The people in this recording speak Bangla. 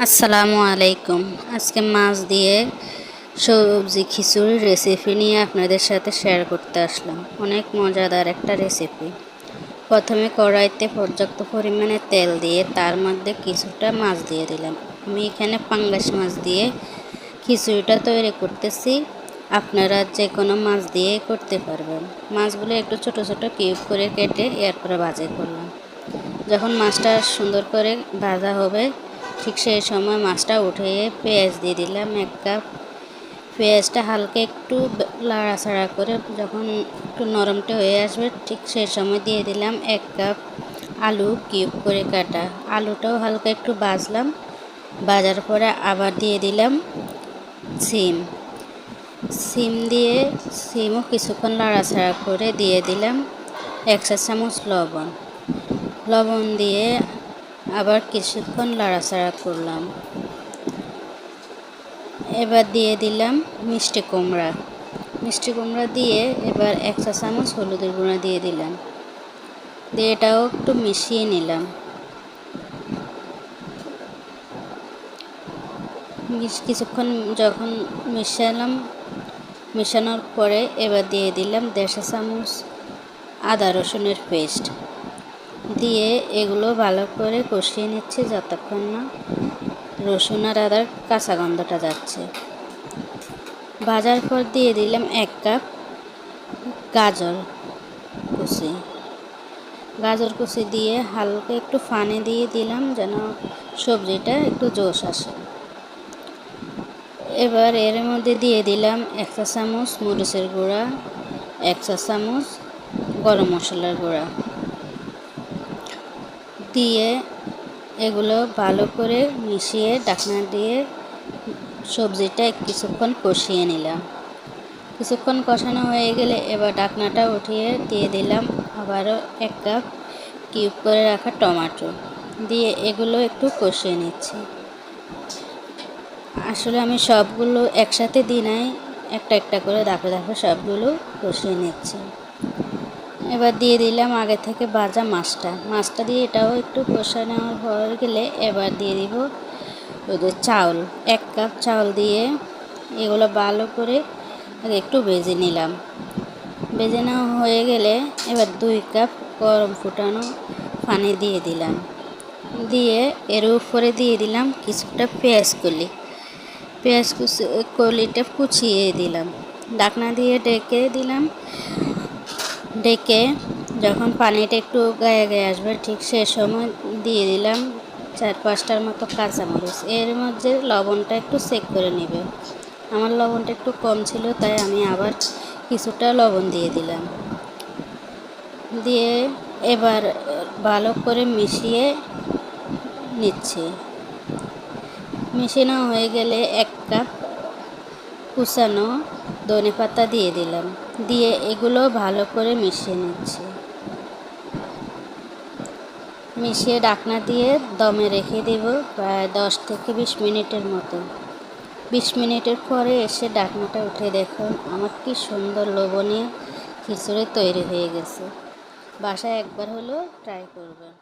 আসসালামু আলাইকুম। আজকে মাছ দিয়ে সবজি খিচুড়ির রেসিপি নিয়ে আপনাদের সাথে শেয়ার করতে আসলাম। অনেক মজাদার একটা রেসিপি। প্রথমে কড়াইতে পর্যাপ্ত পরিমাণে তেল দিয়ে তার মধ্যে কিছুটা মাছ দিয়ে দিলাম। আমি এখানে পাঙ্গাস মাছ দিয়ে খিচুড়িটা তৈরি করতেছি। আপনারা যে কোনো মাছ দিয়ে করতে পারবেন। মাছগুলো একটু ছোট ছোট কিউব করে কেটে এরপরে ভাজি করলাম। যখন মাছটা সুন্দর করে ভাজা হবে ঠিক সেই সময় মাছটা উঠিয়ে পেঁয়াজ দিয়ে দিলাম 1 কাপ। পেঁয়াজটা হালকা একটু লাড়াচাড়া করে যখন একটু নরমটা হয়ে আসবে ঠিক সেই সময় দিয়ে দিলাম 1 কাপ আলু কিউব করে কাটা। আলুটাও হালকা একটু ভাজলাম। ভাজার পরে আবার দিয়ে দিলাম সিম দিয়ে সিমও কিছুক্ষণ লাড়াচাড়া করে দিয়ে দিলাম 1 চা চামচ লবণ দিয়ে আবার কিছুক্ষণ লাড়াচাড়া করলাম। এবার দিয়ে দিলাম মিষ্টি কুমড়া দিয়ে এবার 1 চা চামচ হলুদের গুঁড়া দিয়ে দিলাম। দিয়ে এটাও একটু মিশিয়ে নিলাম। কিছুক্ষণ যখন মেশানোর পরে এবার দিয়ে দিলাম 1.5 চা চামচ আদা রসুনের পেস্ট দিয়ে এগুলো ভালো করে কষিয়ে নিচ্ছি যতক্ষণ না রসুন আর আদার কাঁচা গন্ধটা যাচ্ছে। ভাজার পর দিয়ে দিলাম 1 কাপ গাজর কুচি দিয়ে হালকা একটু পানি দিয়ে দিলাম যেন সবজিটা একটু জোশ আসে। এবার এর মধ্যে দিয়ে দিলাম 1 চা চামচ মরিচের গুঁড়া, 1 চা চামচ গরম মশলার গুঁড়া দিয়ে এগুলো ভালো করে মিশিয়ে ঢাকনা দিয়ে সবজিটা কিছুক্ষণ কষিয়ে নিলাম। কিছুক্ষণ কষানো হয়ে গেলে এবার ঢাকনাটা উঠিয়ে দিয়ে দিলাম আবারও 1 কাপ কিউব করে রাখা টমেটো দিয়ে এগুলো একটু কষিয়ে নিচ্ছি। আসলে আমি সবগুলো একসাথে দিই নাই, একটা একটা করে ধাপে ধাপে সবগুলো কষিয়ে নিচ্ছি। এবার দিয়ে দিলাম আগে থেকে ভাজা মাছটা দিয়ে এটাও একটু কষা নেওয়ার হয়ে গেলে এবার দিয়ে দিব ওদের চাউল 1 কাপ চাউল দিয়ে এগুলো ভালো করে একটু ভেজে নিলাম। ভেজে নেওয়া হয়ে গেলে এবার 2 কাপ গরম ফুটানো পানি দিয়ে দিলাম। দিয়ে এর উপরে দিয়ে দিলাম কিছুটা পেঁয়াজ কলিটা কুচিয়ে দিলাম। ঢাকনা দিয়ে ঢেকে দিলাম। ঢেকে যখন পানিটা একটু গায়ে গায়ে আসবে ঠিক সেই সময় দিয়ে দিলাম 4-5টার মতো কাঁচামরিচ। এর মধ্যে লবণটা একটু চেক করে নেবে। আমার লবণটা একটু কম ছিল তাই আমি আবার কিছুটা লবণ দিয়ে দিলাম। দিয়ে এবার ভালো করে মিশিয়ে নিচ্ছি। মিশানো হয়ে গেলে 1 কাপ কুচানো ধনেপাতা দিয়ে দিলাম। দিয়ে এগুলো ভালো করে মিশিয়ে নিচ্ছি। মিশিয়ে ঢাকনা দিয়ে দমে রেখে দেব প্রায় 10 থেকে 20 মিনিটের মতো। 20 মিনিটের পরে এসে ঢাকনাটা উঠে দেখুন আমার কি সুন্দর লোভনীয় খিচুড়ি তৈরি হয়ে গেছে। বাসায় একবার হলেও ট্রাই করবেন।